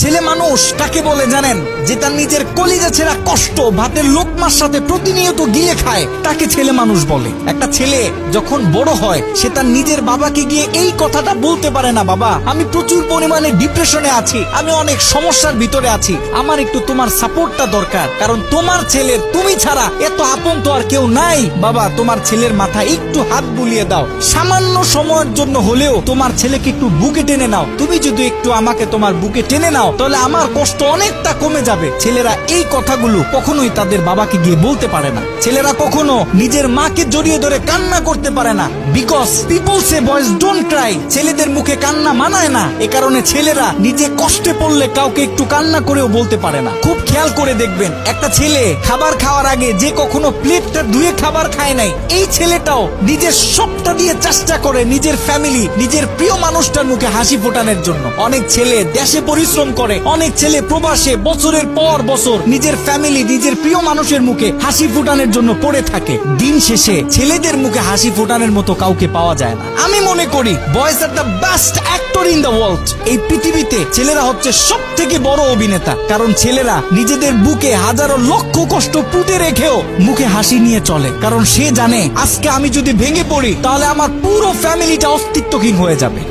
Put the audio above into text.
ছেলে মানুষ কাকে বলে জানেন? যে তার নিজের কলিজা ছেঁড়া কষ্ট ভাতের লোকমার সাথে প্রতিনিয়ত গিলে খায়, তাকে ছেলে মানুষ বলে। একটা ছেলে যখন বড় হয় সে তার নিজের বাবাকে গিয়ে এই কথাটা বলতে পারে না, বাবা আমি প্রচুর পরিমাণে ডিপ্রেশনে আছি, আমি অনেক সমস্যার ভিতরে আছি, আমার একটু তোমার সাপোর্টটা দরকার, কারণ তোমার ছেলের তুমি ছাড়া এত আপন তো আর কেউ নাই। বাবা তোমার ছেলের মাথায় একটু হাত বুলিয়ে দাও, সামান্য সময়ের জন্য হলেও তোমার ছেলেকে একটু বুকে টেনে নাও, তুমি যদি একটু আমাকে তোমার বুকে টেনে নাও তাহলে আমার কষ্ট অনেকটা কমে যাবে। ছেলেরা এই কথাগুলো কখনোই তাদের বাবাকে গিয়ে বলতে পারে না। ছেলেরা কখনো নিজের মাকে জড়িয়ে ধরে কান্না করতে পারে না, because people say boys don't Cry. ছেলেদের মুখে কান্না মানায় না, এ কারণে ছেলেরা নিজে কষ্টে পড়লে কাউকে একটু কান্না করেও বলতে পারে না। খুব খেয়াল করে দেখবেন, একটা ছেলে খাবার খাওয়ার আগে যে কখনো প্লেটটা ধুয়ে খাবার খায় নাই, এই ছেলেটাও নিজের সবটা দিয়ে চেষ্টা করে নিজের ফ্যামিলি, নিজের প্রিয় মানুষটার মুখে হাসি ফোটানোর জন্য। অনেক ছেলে দেশে পরিশ্রম করে, অনেক ছেলে প্রবাসে বছরের পর বছর নিজের ফ্যামিলি, নিজের প্রিয় মানুষের মুখে হাসি ফোটানোর জন্য পড়ে থাকে। দিন শেষে ছেলেদের মুখে হাসি ফোটানোর মতো কাউকে পাওয়া যায় না। আমি মনে করি boys are the best actor in the world. এই পৃথিবীতে ছেলেরা হচ্ছে সব থেকে বড় অভিনেতা, কারণ ছেলেরা নিজেদের বুকে হাজারো লক্ষ কষ্ট পুঁতে রেখেও মুখে হাসি নিয়ে চলে, কারণ সে জানে আজকে আমি যদি ভেঙে পড়ি তাহলে আমার পুরো ফ্যামিলিটা অস্তিত্বহীন হয়ে যাবে।